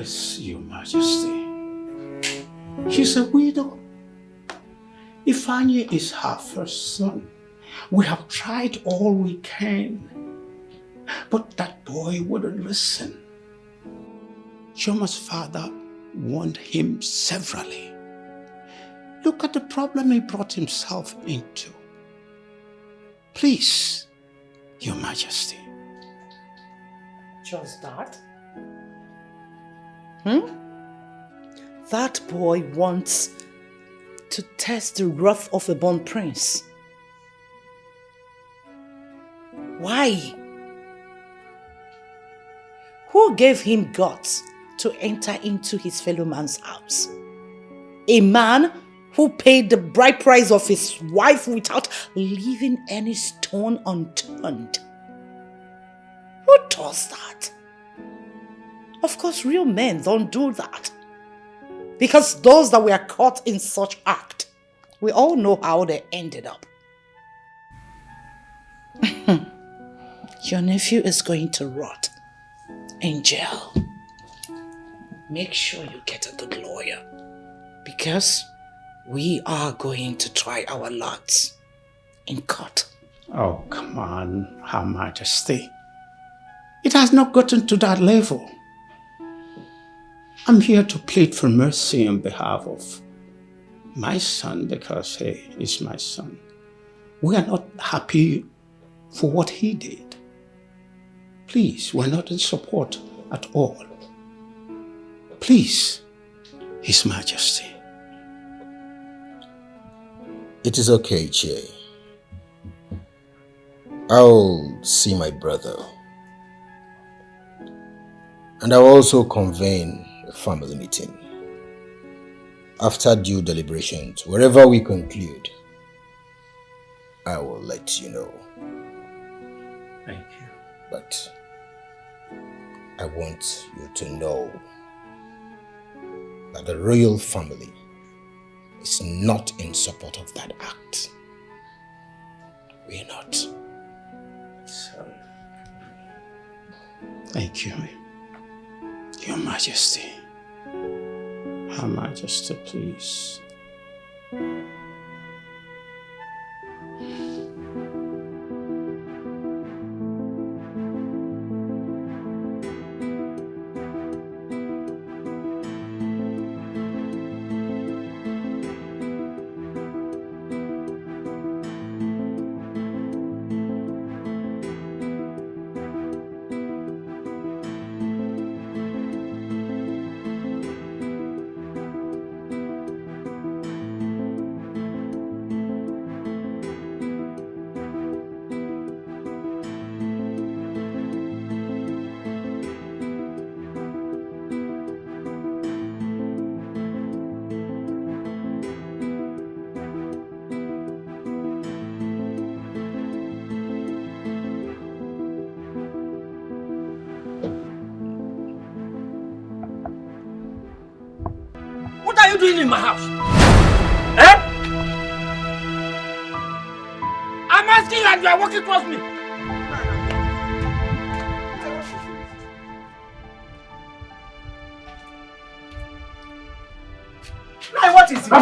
Yes, Your Majesty. She's a widow. Ifeanyi is her first son. We have tried all we can, but that boy wouldn't listen. Chioma's father warned him severally. Look at the problem he brought himself into. Please, Your Majesty. Just that? That boy wants to test the wrath of a born prince. Why? Who gave him guts to enter into his fellow man's house? A man who paid the bride price of his wife without leaving any stone unturned. Who does that? Of course, real men don't do that. Because those that were caught in such act, we all know how they ended up. Your nephew is going to rot in jail. Make sure you get a good lawyer, because we are going to try our lots in court. Oh, come on, Her Majesty. It has not gotten to that level. I'm here to plead for mercy on behalf of my son, because he is my son. We are not happy for what he did. Please, we're not in support at all. Please, His Majesty. It is okay, Che. I'll see my brother. And I'll also convene a family meeting. After due deliberations, wherever we conclude, I will let you know. Thank you. But I want you to know that the royal family is not in support of that act. We are not. So, thank you, Your Majesty. Her Majesty, please. What are you doing in my house? Eh? I'm asking you and you are walking towards me. Now what is it?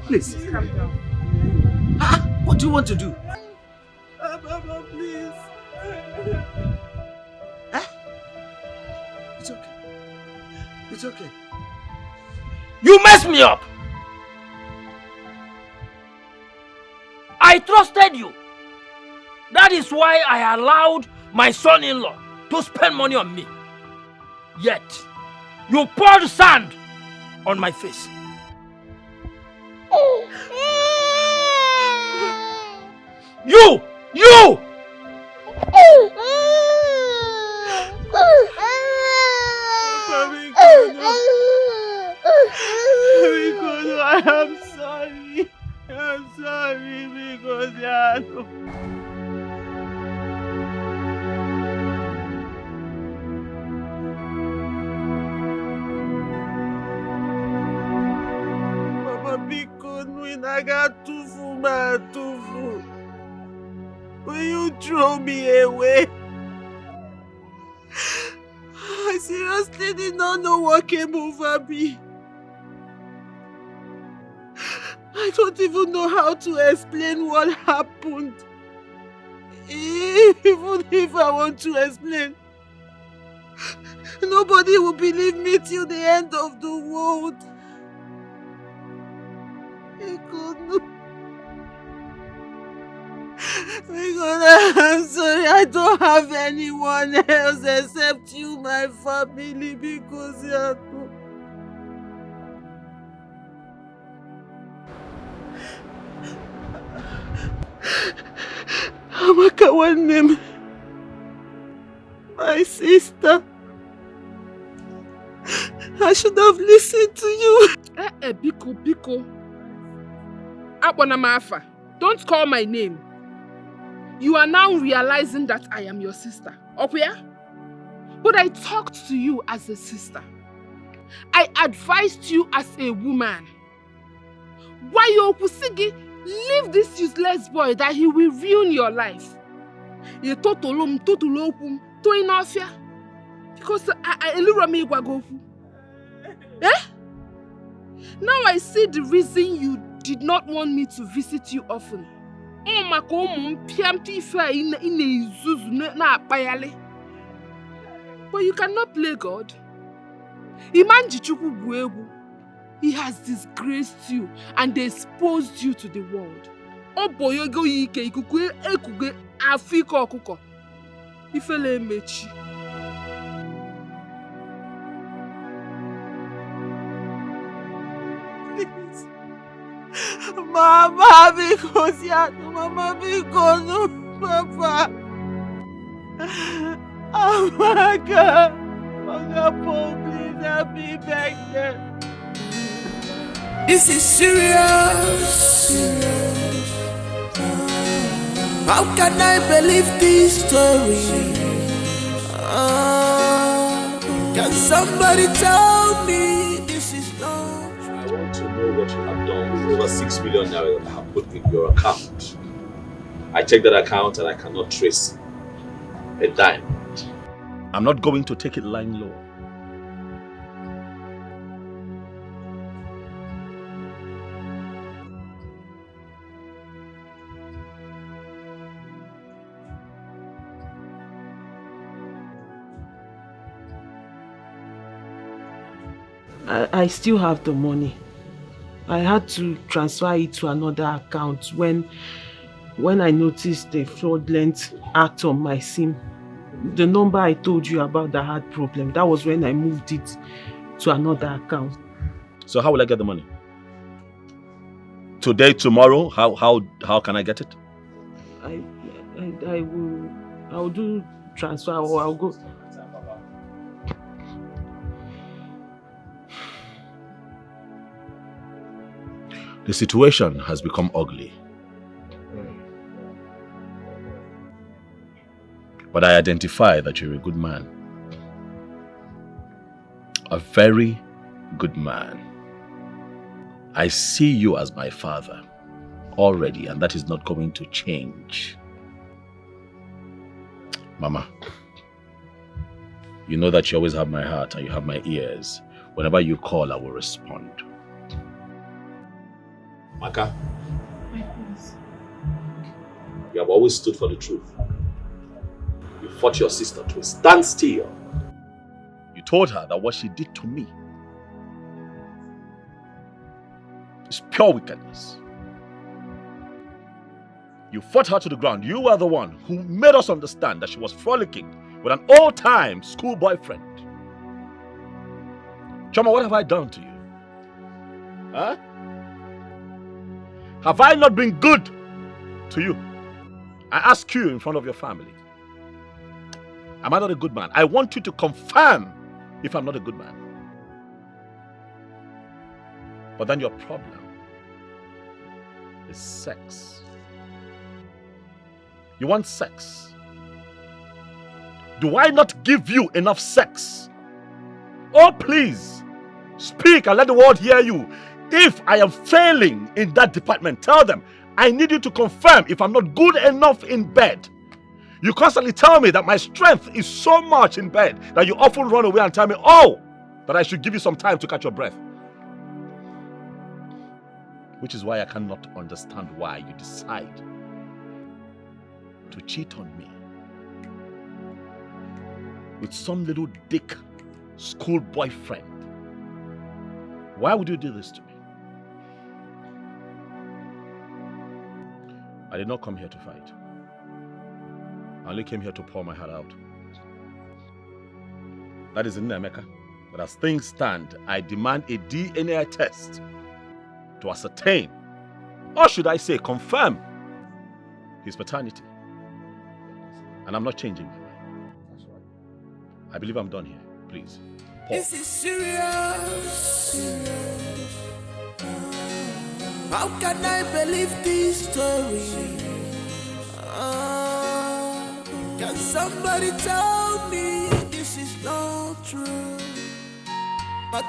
Please. Calm down. What do you want to do? Baba, please. Huh? It's okay. It's okay. You messed me up. I trusted you. That is why I allowed my son-in-law to spend money on me. Yet, you poured sand on my face. You! Will you throw me away? I seriously did not know what came over me. I don't even know how to explain what happened. Even if I want to explain, nobody will believe me till the end of the world. I'm sorry, I don't have anyone else except you, my family, because you are too... Amaka, what name? My sister. I should have listened to you. Biko. Abonamafa, don't call my name. You are now realizing that I am your sister. Okay? But I talked to you as a sister. I advised you as a woman. Why you Pusigi, leave this useless boy that he will ruin your life. You totolum totulopum to inafia. Because I elurami gwagofu. Eh? Now I see the reason you did not want me to visit you often. But you cannot play God. He has disgraced you and exposed you to the world. Mama, because Mama, because Papa. Amaka, please help me back there. This is serious. How can I believe this story? Can somebody tell me this is not? I want to know what you have done with over 6 million naira that I have put in your account. I checked that account and I cannot trace a dime. I'm not going to take it lying low. I still have the money. I had to transfer it to another account when I noticed a fraudulent act on my SIM. The number I told you about that had problem, that was when I moved it to another account. So how will I get the money? Today, tomorrow? How can I get it? I'll do transfer or I'll go. The situation has become ugly. But I identify that you're a good man. A very good man. I see you as my father already, and that is not going to change. Mama, you know that you always have my heart and you have my ears. Whenever you call, I will respond. Maka, you have always stood for the truth. You fought your sister to a standstill. You told her that what she did to me is pure wickedness. You fought her to the ground. You were the one who made us understand that she was frolicking with an old-time school boyfriend. Choma, what have I done to you? Huh? Have I not been good to you? I ask you in front of your family. Am I not a good man? I want you to confirm if I'm not a good man. But then your problem is sex. You want sex. Do I not give you enough sex? Oh, please, speak and let the world hear you. If I am failing in that department, tell them I need you to confirm if I'm not good enough in bed. You constantly tell me that my strength is so much in bed that you often run away and tell me, oh, that I should give you some time to catch your breath. Which is why I cannot understand why you decide to cheat on me with some little dick school boyfriend. Why would you do this to me? I did not come here to fight. I only came here to pour my heart out. That is in Emeka. But as things stand, I demand a DNA test to ascertain, or should I say confirm, his paternity. And I'm not changing my mind. That's right. I believe I'm done here. Please. Paul. This is serious. How can I believe this story? Can somebody tell me this is not true? I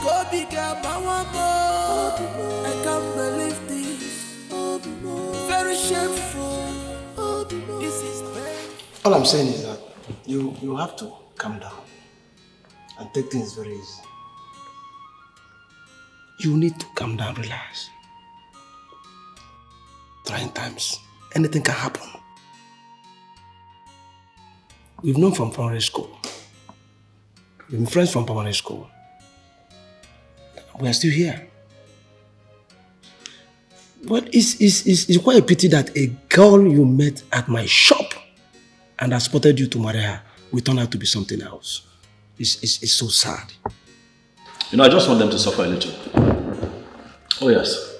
can't believe this. Very shameful. This is bad. All I'm saying is that you have to calm down and take things very easy. You need to calm down, relax. Trying times, anything can happen. We've known from primary school. We've been friends from primary school. We are still here. But it's quite a pity that a girl you met at my shop and I spotted you to marry her will turn out to be something else. It's so sad. You know, I just want them to suffer a little. Oh yes.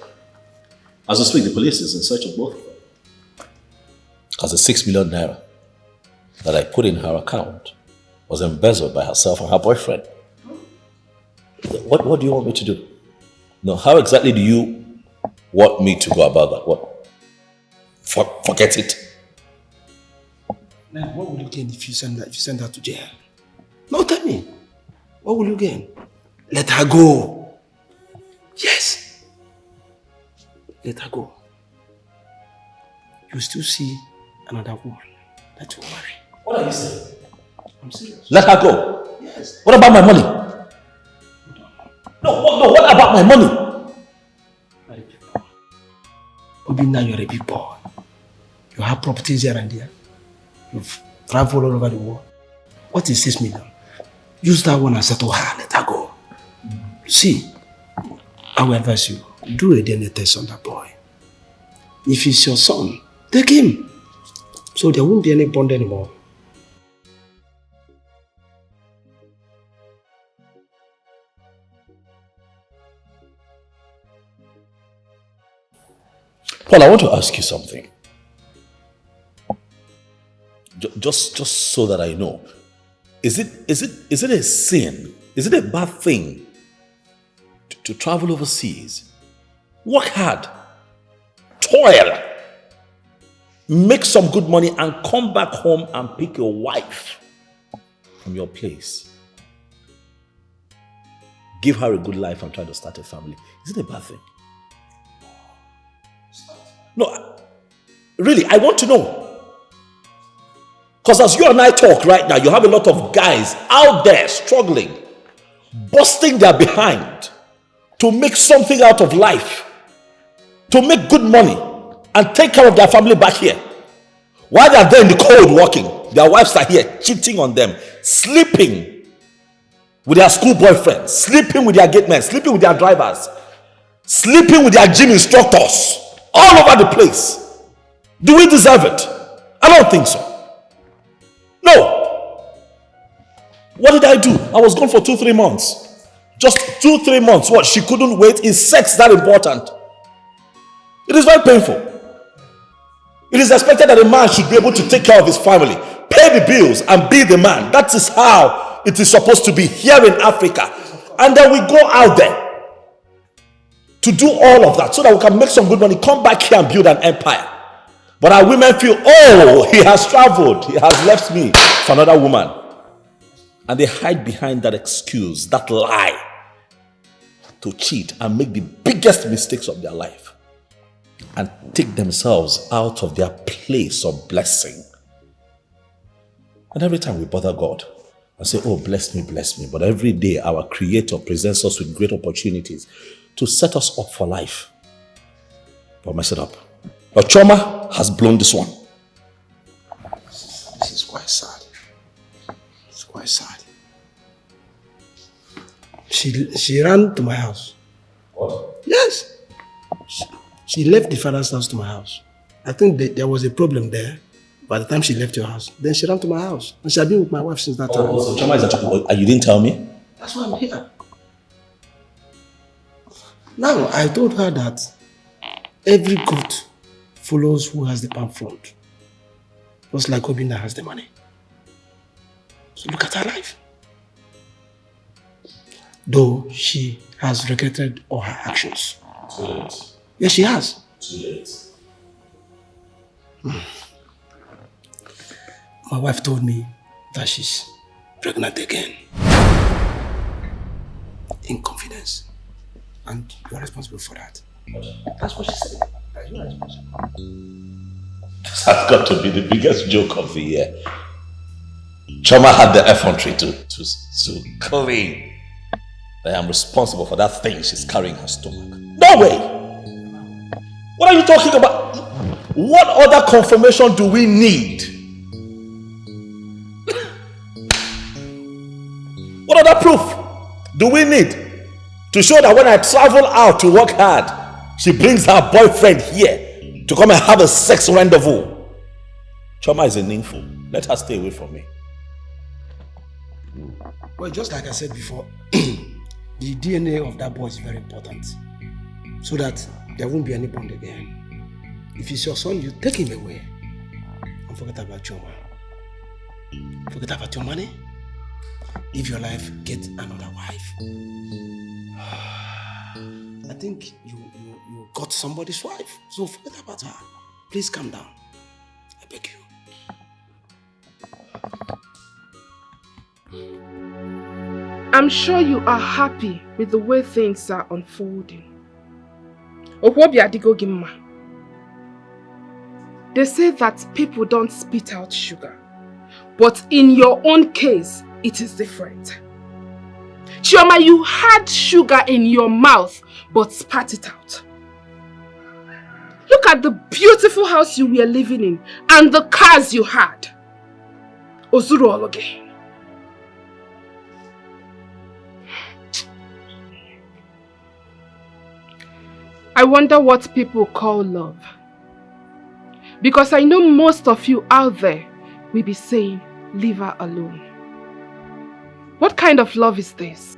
As we speak, the police is in search of both of them. Because the 6 million naira that I put in her account was embezzled by herself and her boyfriend. What do you want me to do? No, how exactly do you want me to go about that? What? Forget it. Man, what will you gain if you send her to jail? No, tell me. What will you gain? Let her go. Yes. Let her go. You still see another woman that you marry. What are you saying? I'm serious. Let her go? Yes. What about my money? No, what about my money? You're a big boy. Obi, now you're a big boy. You have properties here and there. You've traveled all over the world. What is 6 million? Use that one and settle her. Let her go. See, I will advise you, do a DNA test on that boy. If he's your son, take him. So there won't be any bond anymore. Paul, I want to ask you something. Just so that I know. Is it a sin? Is it a bad thing to travel overseas, work hard, toil, make some good money and come back home and pick your wife from your place? Give her a good life and try to start a family. Is it a bad thing? No, really, I want to know. Because as you and I talk right now, you have a lot of guys out there struggling, busting their behind to make something out of life, to make good money and take care of their family back here. While they are there in the cold working, their wives are here cheating on them, sleeping with their school boyfriends, sleeping with their gate men, sleeping with their drivers, sleeping with their gym instructors. All over the place. Do we deserve it? I don't think so. No. What did I do? I was gone for 2-3 months. Just 2-3 months. What? She couldn't wait. Is sex that important? It is very painful. It is expected that a man should be able to take care of his family, pay the bills, and be the man. That is how it is supposed to be here in Africa. And then we go out there to do all of that so that we can make some good money, come back here and build an empire. But our women feel, oh, he has traveled, he has left me for another woman. And they hide behind that excuse, that lie. to cheat and make the biggest mistakes of their life and take themselves out of their place of blessing. And every time we bother God and say, oh, bless me, but every day our Creator presents us with great opportunities to set us up for life. But mess it up. But Choma has blown this one. This is quite sad. It's quite sad. She ran to my house. What? Yes. She left the father's house to my house. I think there was a problem there. By the time she left your house, then she ran to my house. And she had been with my wife since that time. So Choma is and you didn't tell me? That's why I'm here. Now, I told her that every goat follows who has the palm front. Just like Obinna has the money. So look at her life. Though she has regretted all her actions. Too late. Yes, she has. Too late. My wife told me that she's pregnant again. In confidence. And you are responsible for that. That's what she said. That you are responsible. This has got to be the biggest joke of the year. Choma had the effrontery to claim that I am responsible for that thing she's carrying in her stomach. No way! What are you talking about? What other confirmation do we need? What other proof do we need to show that when I travel out to work hard, she brings her boyfriend here to come and have a sex rendezvous? Choma is a nympho. Let her stay away from me. Well, just like I said before, the DNA of that boy is very important. So that there won't be any bond again. If it's your son, you take him away. And forget about Choma. Forget about your money. Live your life, get another wife. I think you got somebody's wife. So forget about her. Please calm down. I beg you. I'm sure you are happy with the way things are unfolding. They say that people don't spit out sugar. But in your own case, it is different. Chioma, you had sugar in your mouth, but spat it out. Look at the beautiful house you were living in and the cars you had. Ozuru Ologe. I wonder what people call love. Because I know most of you out there will be saying, leave her alone. What kind of love is this?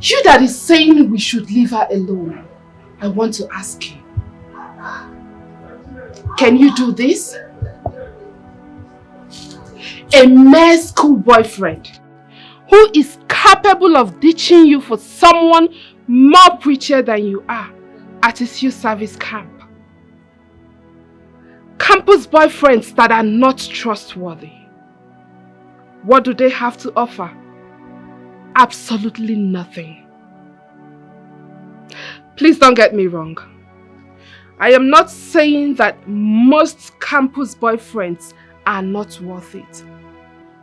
You that is saying we should leave her alone, I want to ask you. Can you do this? A mere school boyfriend who is capable of ditching you for someone more preacher than you are at his youth service camp. Campus boyfriends that are not trustworthy. What do they have to offer? Absolutely nothing. Please don't get me wrong. I am not saying that most campus boyfriends are not worth it.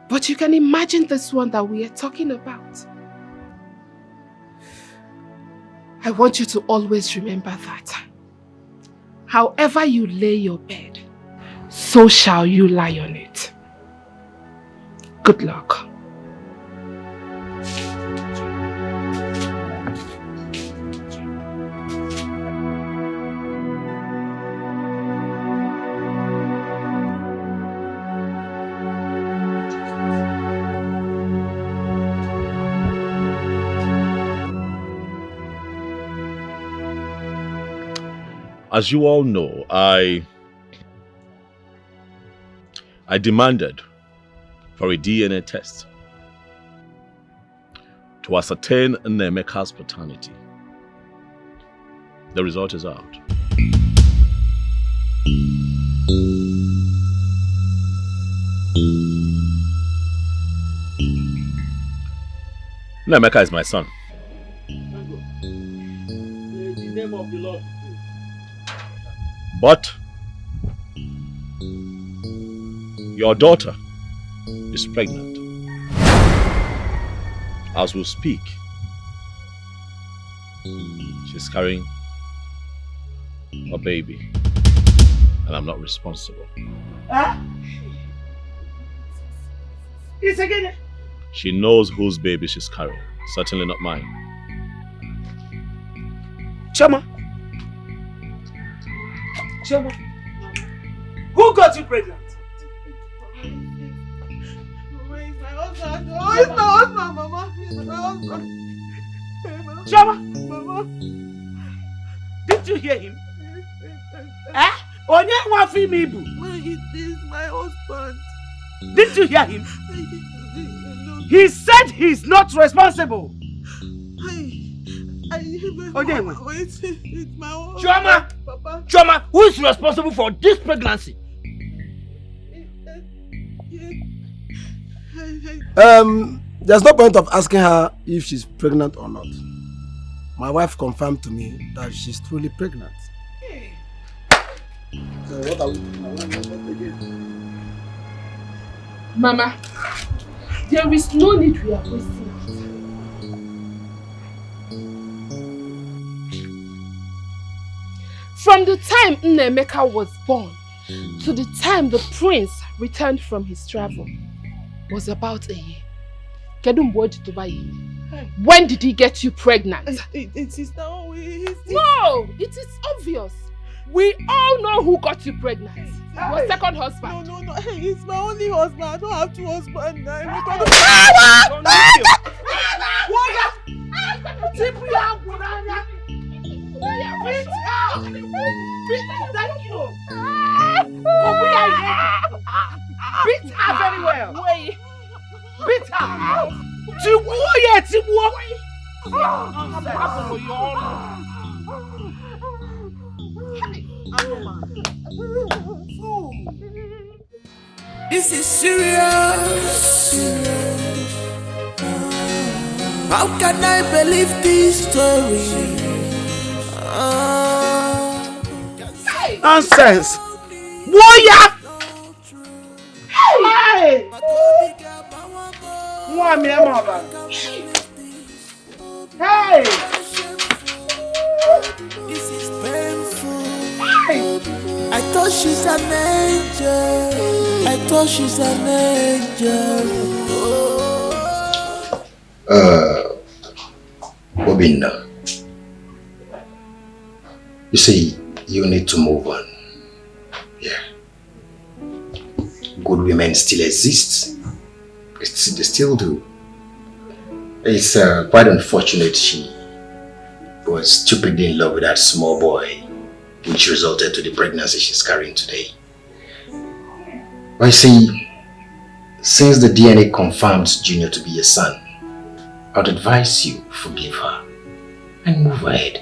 But you can imagine this one that we are talking about. I want you to always remember that. However you lay your bed, so shall you lie on it. Good luck. As you all know, I demanded for a DNA test to ascertain Nemeka's paternity. The result is out. Nemeka is my son. name of the Lord. But your daughter is pregnant. As we speak, she's carrying a baby, and I'm not responsible. It's again. She knows whose baby she's carrying. Certainly not mine. Chama, who got you pregnant? It's my husband. Oh, it's my husband, Mama. It's my husband. Chama, Mama. did you hear him? Onye wafi mi bu. It is my husband. Did you hear him? No. He said he's not responsible. It's my husband. Choma! Papa. Choma, who is responsible for this pregnancy? There's no point of asking her if she's pregnant or not. My wife confirmed to me that she's truly pregnant. So what are we doing again? Mama, there is no need we are wasting our time. From the time Nnemeka was born to the time the prince returned from his travel was about a year. When did he get you pregnant? It is now. No, it is obvious. We all know who got you pregnant. Your second husband. No. It's my only husband. I don't have two husbands. Beat her very well. Wait. Beat her. This is serious. How can I believe this story? Nonsense. Warrior. Hey. Hey. This is painful. I thought she's an angel. I thought she's an angel. Obinna, you see, you need to move on. Yeah. Good women still exist. They still do. It's quite unfortunate she was stupidly in love with that small boy, which resulted to the pregnancy she's carrying today. But you see, since the DNA confirms Junior to be your son, I'd advise you forgive her and move ahead.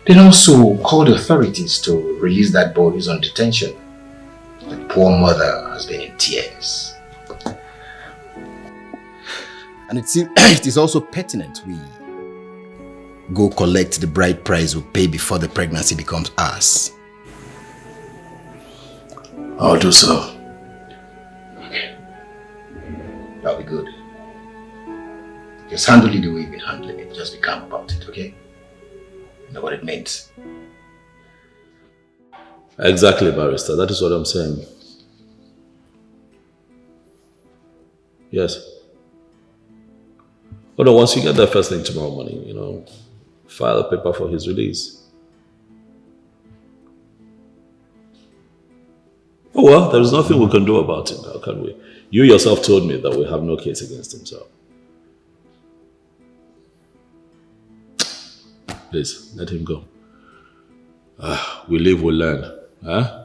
Then also call the authorities to release that boy who's on detention. The poor mother has been in tears. And it is also pertinent we go collect the bride price we pay before the pregnancy becomes ours. I'll do so. Okay. That'll be good. Just handle it the way you've been handling it. Just be calm about it, okay? You know what it means. Exactly, barrister. That is what I'm saying. Yes. But once you get that first thing tomorrow morning, file a paper for his release. Oh well, there is nothing we can do about it now, can we? You yourself told me that we have no case against him, so. Please, let him go. We live, we learn. Huh?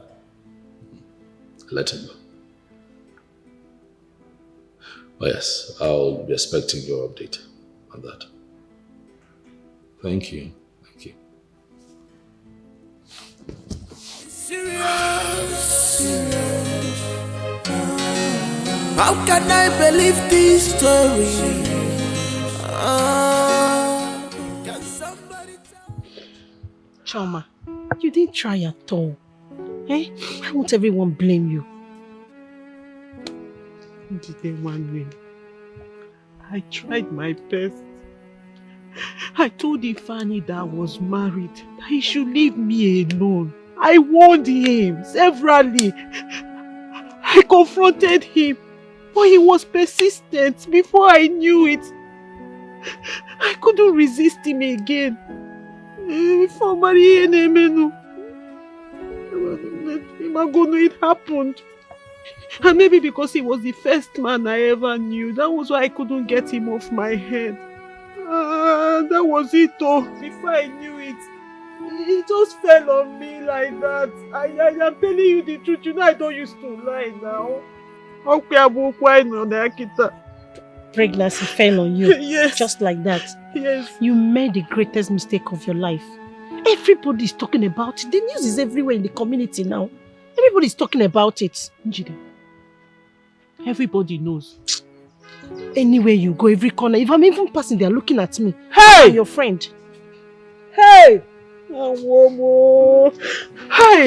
Let him go. Oh yes, I'll be expecting your update on that. Thank you. Thank you. Serious. How can I believe this story? Can somebody tell me? Choma, you didn't try at all. Eh? Why won't everyone blame you? I tried my best. I told Ifeanyi that I was married, that he should leave me alone. I warned him severally. I confronted him, but he was persistent. Before I knew it, I couldn't resist him again. It happened. And maybe because he was the first man I ever knew, that was why I couldn't get him off my head. That was it though. Before I knew it, he just fell on me like that. I am telling you the truth. You know I don't used to lie now. Pregnancy fell on you. Yes. Just like that. Yes. You made the greatest mistake of your life. Everybody's talking about it. The news is everywhere in the community now. Everybody's talking about it. Njide, everybody knows. Anywhere you go, every corner, if I'm even passing, they're looking at me. Hey! I'm your friend. Hey! Hey!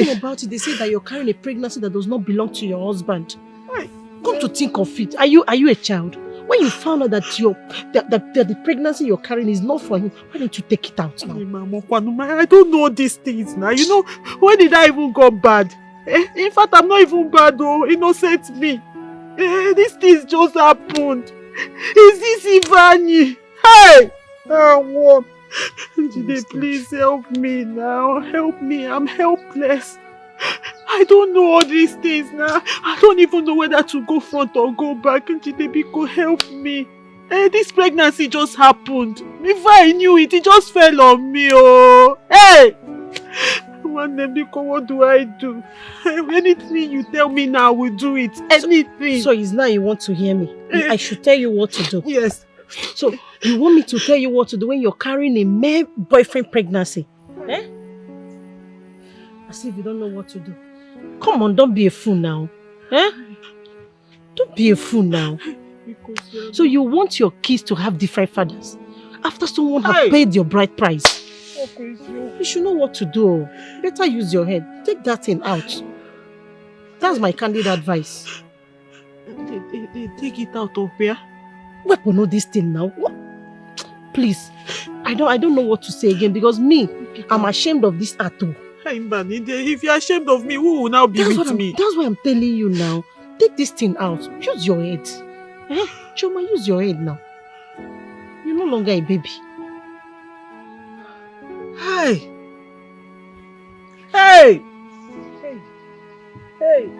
Talking about it, they say that you're carrying a pregnancy that does not belong to your husband. Hey. Come to think of it, are you a child? When you found out that the pregnancy you're carrying is not for him, why don't you take it out now? I don't know these things now. You know, when did I even go bad? In fact, I'm not even bad though. Innocent me. These things just happened. Is this Ifeanyi? Hey! Njide, please help me now. Help me. I'm helpless. I don't know all these things now. I don't even know whether to go front or go back. Njide, Biko, help me. This pregnancy just happened. Before I knew it, it just fell on me. Oh, hey! Biko, what do I do? Anything you tell me now, I will do it. Anything. So it's now you want to hear me? I should tell you what to do. Yes. So you want me to tell you what to do when you're carrying a male boyfriend pregnancy? Eh? As if you don't know what to do. Come on, don't be a fool now. Eh? Don't be a fool now. So you want your kids to have different fathers after someone have paid your bride price? You should know what to do. Better use your head. Take that thing out. That's my candid advice. They take it out of where? Where we know this thing now? What? Please, I don't know what to say again because me, I'm ashamed of this atto. If you're ashamed of me, who will now be with me? That's why I'm telling you now. Take this thing out. Use your head. Eh? Choma, use your head now. You're no longer a baby. Hey! Hey! Hey! Hey!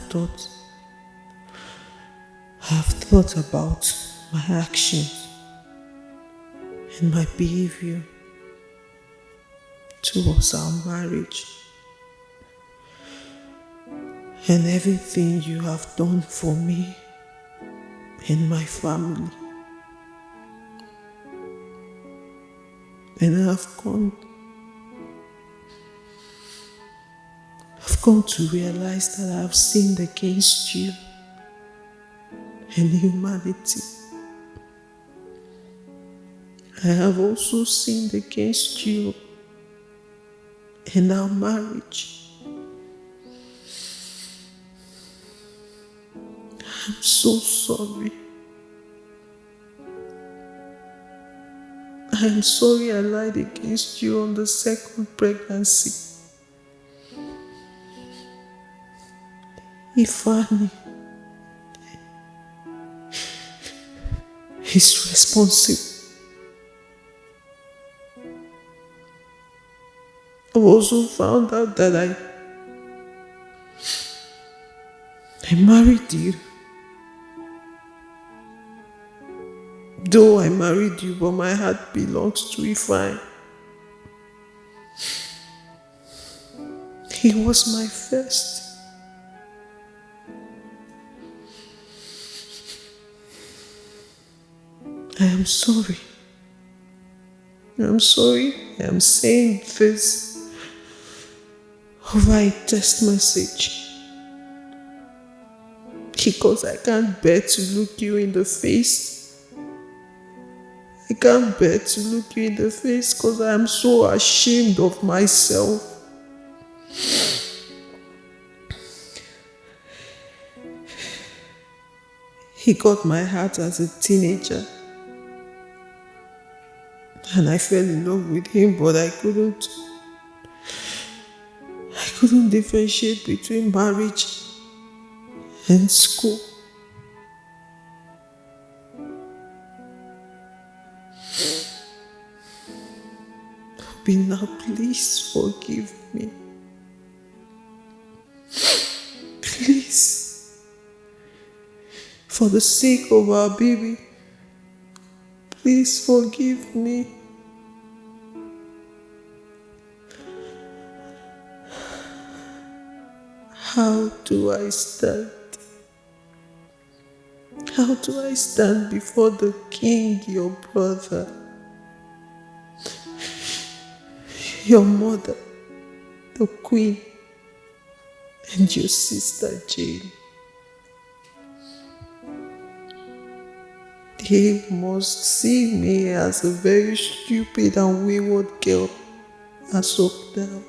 thought about my actions and my behavior towards our marriage and everything you have done for me and my family. And I've come to realize that I've sinned against you and humanity. I have also sinned against you and our marriage. I'm so sorry. I am sorry I lied against you on the second pregnancy. Ifeanyi is responsible. I've also found out that I married you. Though I married you, but my heart belongs to Ifeanyi. He was my first. I am sorry. I'm sorry I am saying this over a text message because I can't bear to look you in the face. I can't bear to look you in the face because I am so ashamed of myself. He got my heart as a teenager. And I fell in love with him, but I couldn't differentiate between marriage and school. But now please forgive me. Please. For the sake of our baby, please forgive me. How do I stand? How do I stand before the king, your brother, your mother, the queen, and your sister Jane? They must see me as a very stupid and wayward girl as of now.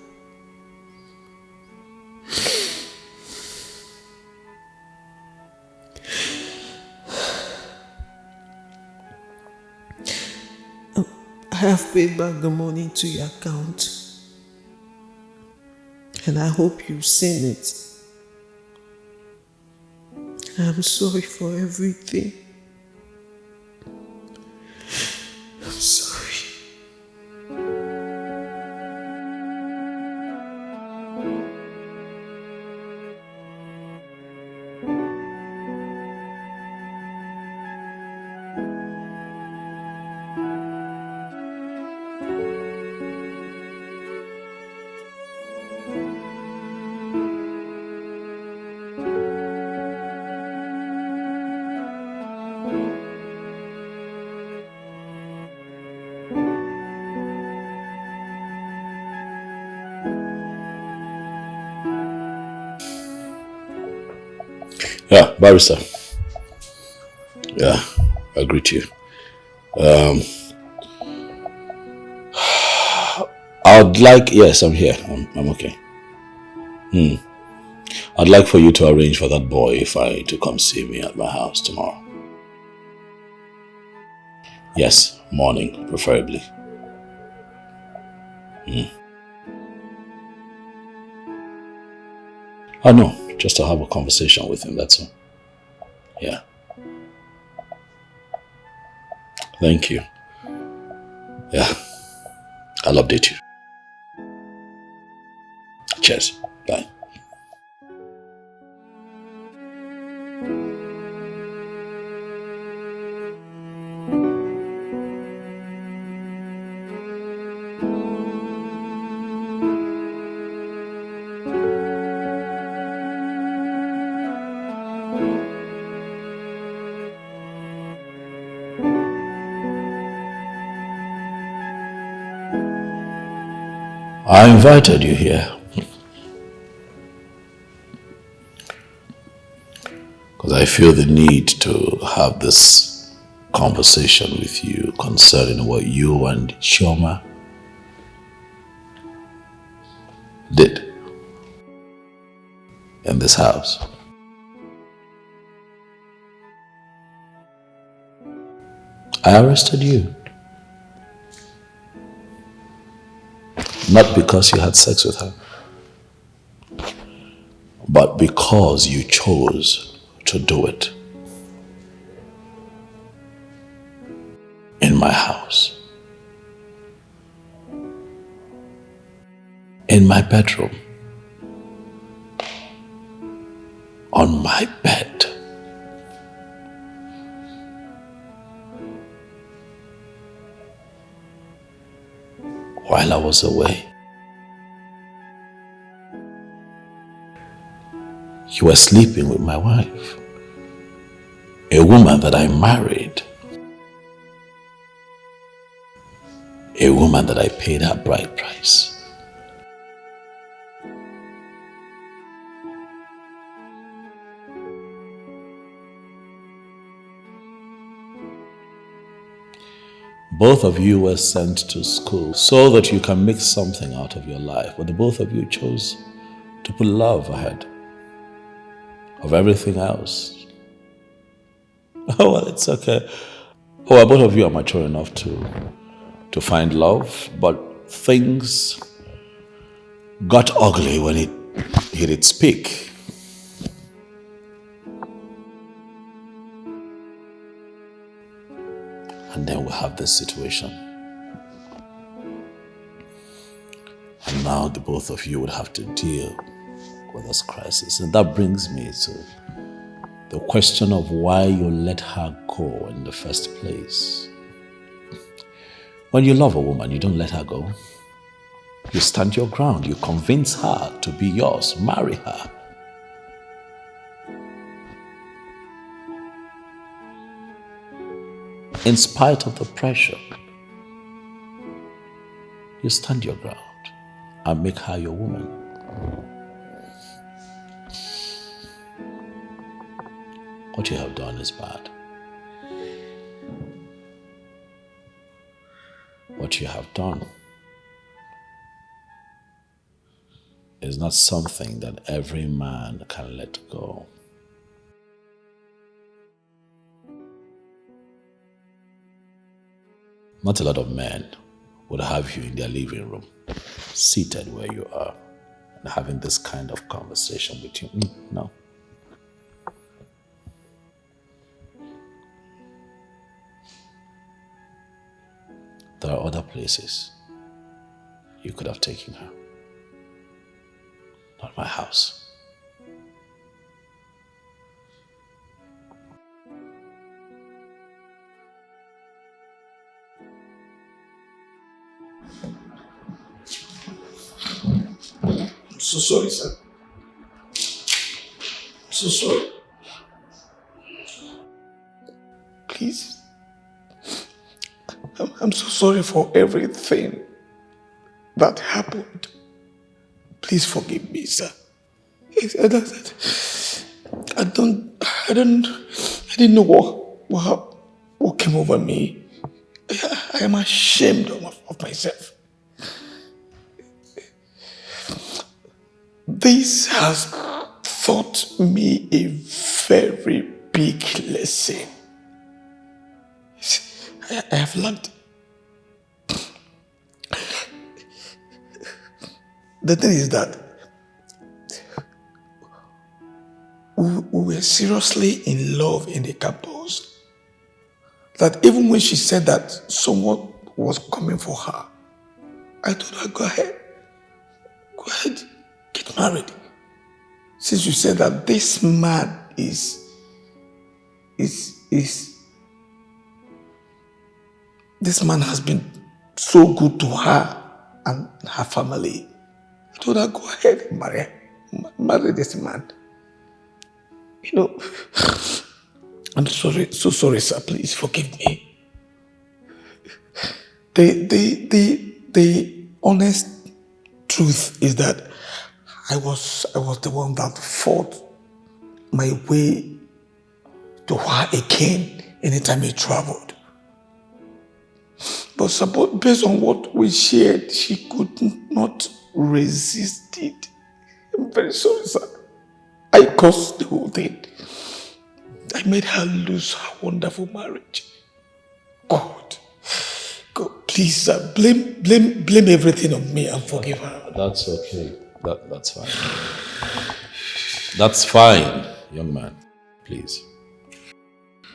I have paid back the money to your account, and I hope you've seen it. I'm sorry for everything. I'm sorry. Yeah, barrister. Yeah, I greet you. Yes, I'm here. I'm okay. I'd like for you to arrange for that boy Ifeanyi to come see me at my house tomorrow. Yes, morning, preferably. Oh no, just to have a conversation with him, that's all. Yeah. Thank you. Yeah, I'll update you. Cheers. Bye. I invited you here because I feel the need to have this conversation with you concerning what you and Chioma did in this house. I arrested you. Not because you had sex with her, but because you chose to do it in my house, in my bedroom, on my bed. While I was away. You were sleeping with my wife, a woman that I married, a woman that I paid her bride price. Both of you were sent to school so that you can make something out of your life, but the both of you chose to put love ahead of everything else. Oh, well, it's okay. Oh, well, both of you are mature enough to find love, but things got ugly when it hit its peak. And then we have this situation. And now the both of you would have to deal with this crisis. And that brings me to the question of why you let her go in the first place. When you love a woman, you don't let her go. You stand your ground. You convince her to be yours. Marry her. In spite of the pressure, you stand your ground and make her your woman. What you have done is bad. What you have done is not something that every man can let go. Not a lot of men would have you in their living room, seated where you are, and having this kind of conversation with you. No. There are other places you could have taken her. Not my house. I'm so sorry, sir. I'm so sorry. Please. I'm so sorry for everything that happened. Please forgive me, sir. I didn't know what came over me. I am ashamed of myself. This has taught me a very big lesson. I have learned. The thing is that we were seriously in love in the campus. That even when she said that someone was coming for her, I told her, go ahead, get married. Since you said that this man is this man has been so good to her and her family. I told her, go ahead and marry this man. You know, I'm sorry, so sorry, sir. Please forgive me. The honest truth is that I was the one that fought my way to where he came anytime he traveled. But based on what we shared, she could not resist it. I'm very sorry, sir. I caused the whole thing. I made her lose her wonderful marriage. God, please, sir, blame everything on me and forgive her. That's okay. That's fine. That's fine, young man. Please.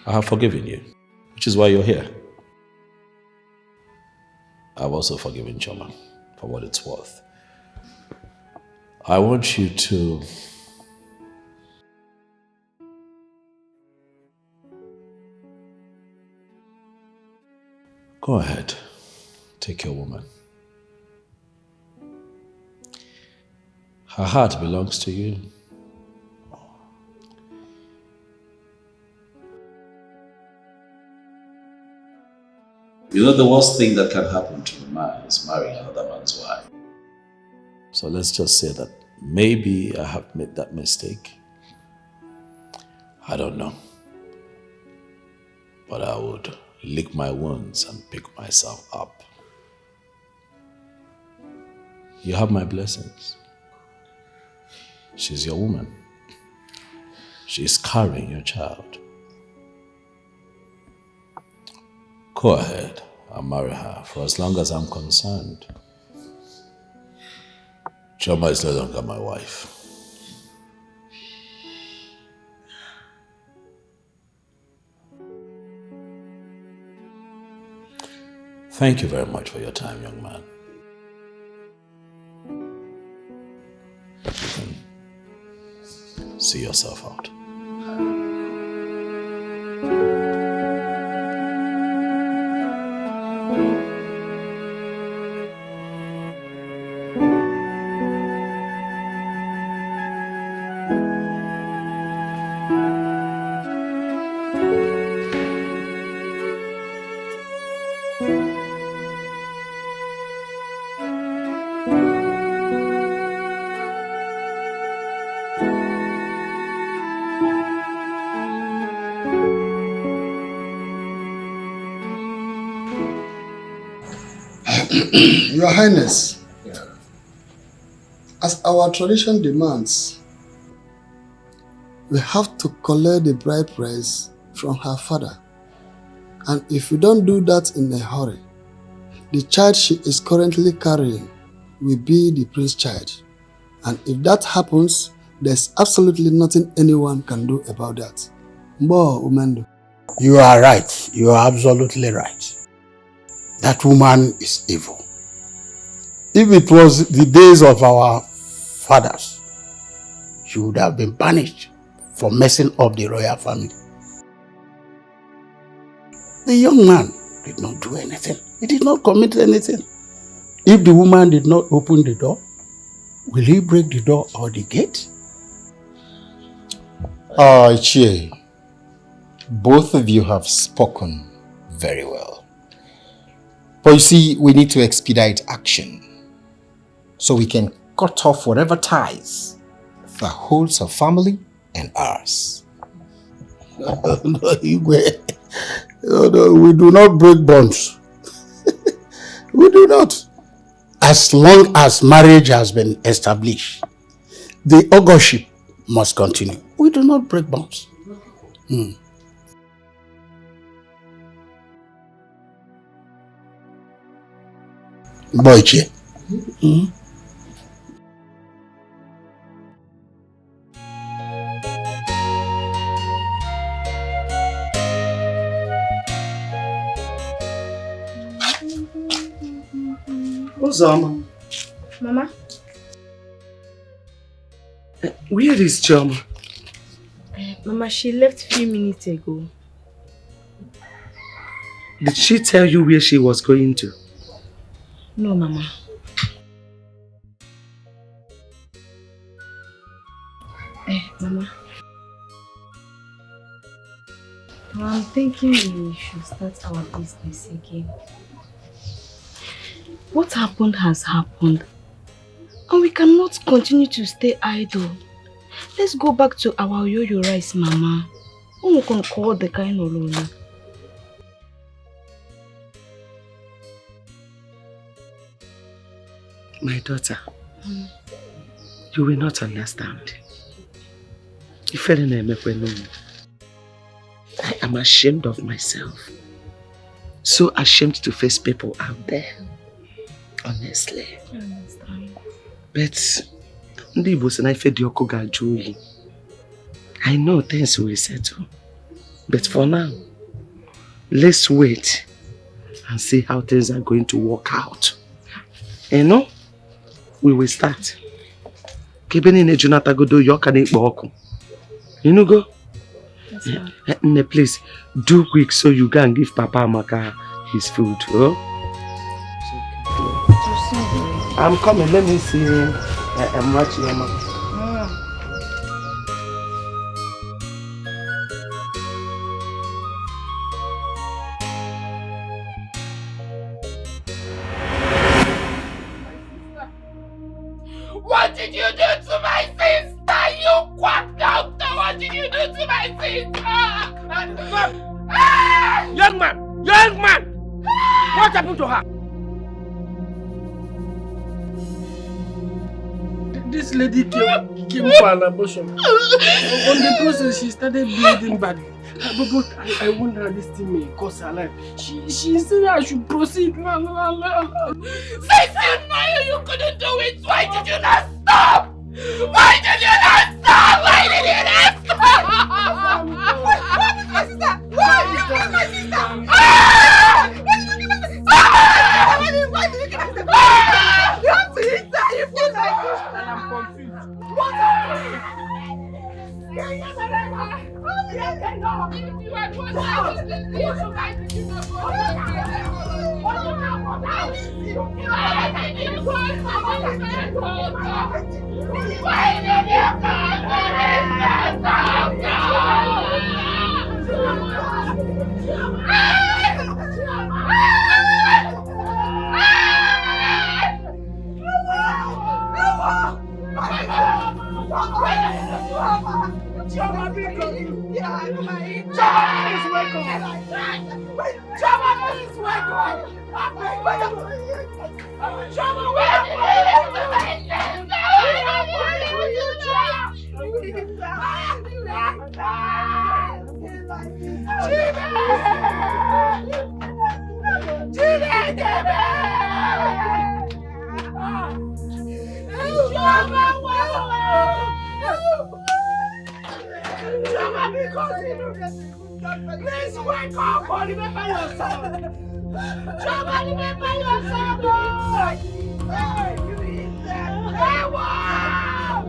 I have forgiven you, which is why you're here. I've also forgiven Choma for what it's worth. I want you to go ahead, take your woman. Her heart belongs to you. You know, the worst thing that can happen to a man is marrying another man's wife. So let's just say that maybe I have made that mistake. I don't know. But I would lick my wounds and pick myself up. You have my blessings. She's your woman. She's carrying your child. Go ahead and marry her. For as long as I'm concerned, Choma is no longer my wife. Thank you very much for your time, young man. You can see yourself out. Your Highness, as our tradition demands, we have to collect the bride price from her father. And if we don't do that in a hurry, the child she is currently carrying will be the prince child. And if that happens, there's absolutely nothing anyone can do about that. Mbo Umendo. You are right. You are absolutely right. That woman is evil. If it was the days of our fathers, she would have been banished for messing up the royal family. The young man did not do anything. He did not commit anything. If the woman did not open the door, will he break the door or the gate? Chie, both of you have spoken very well. But you see, we need to expedite action so we can cut off whatever ties that holds our family and ours. No, we do not break bonds. We do not. As long as marriage has been established, the augurship must continue. We do not break bonds. Boyche. Ozama. Mama? Where is Choma? Mama, she left a few minutes ago. Did she tell you where she was going to? No, Mama. Mama. I'm thinking we should start our business again. What happened has happened. And we cannot continue to stay idle. Let's go back to our yo-yo rice, Mama. Who can call the kind of lolo? My daughter, you will not understand. I am ashamed of myself. So ashamed to face people out there. Honestly. I understand. But I know things will settle. But for now, let's wait and see how things are going to work out. You know, we will start. You know, go? Please, do quick so you can give Papa Amaka his food. Oh? I'm coming, let me see him. I'm watching him. What did you do to my sister? You quack doctor! What did you do to my sister? Young man! Young man! What happened to her? This lady came for an abortion. On the process, she started bleeding badly. But I wonder how this thing may cost her life. She said I should proceed. Since you know you couldn't do it, why did you not stop? Why did you not stop? Why did you not stop? What is my sister? What is my sister? Why did you kill my sister? You have to eat that. You feel like this. And I'm confused. What happened? Chama, please welcome. Chama, please welcome. Chama, please wake up or remember yourself. Chama, remember yourself. Hey, you eat that. Hey, wow!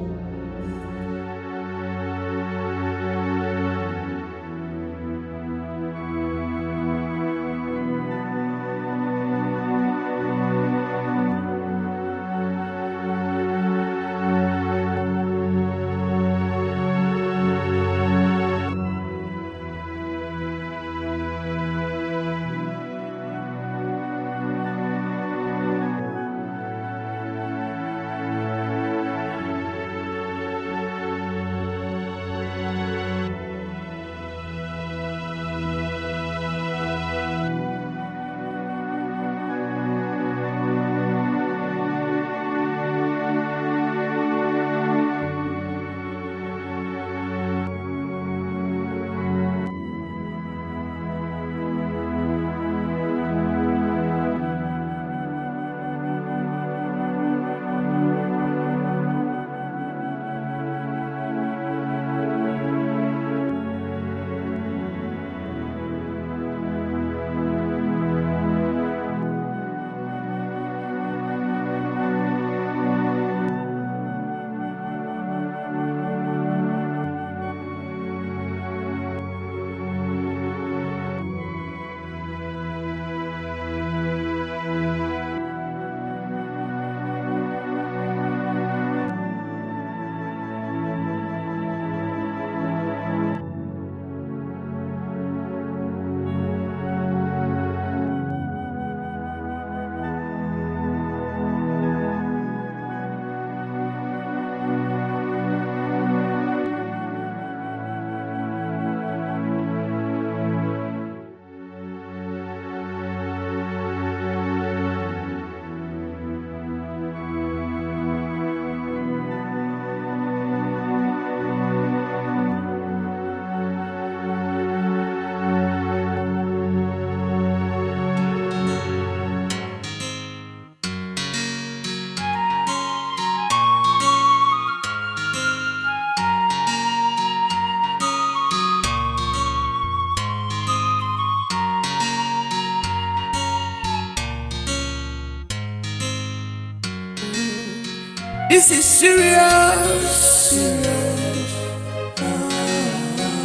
This is serious.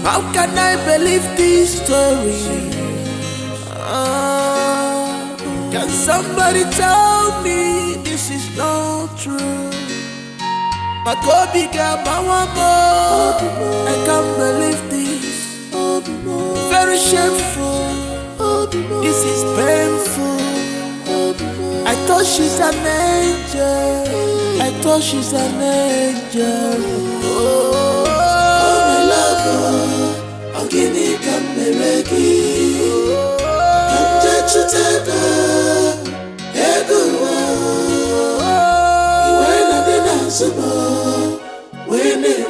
How can I believe this story? Can somebody tell me this is not true? My Kobe got my mama. I can't believe this. Very shameful. This is painful. I thought she's an angel. I thought she's an angel. Oh, my lover, I'm gonna come mereki. Come to tebe, egowa. You ain't nothing else, when it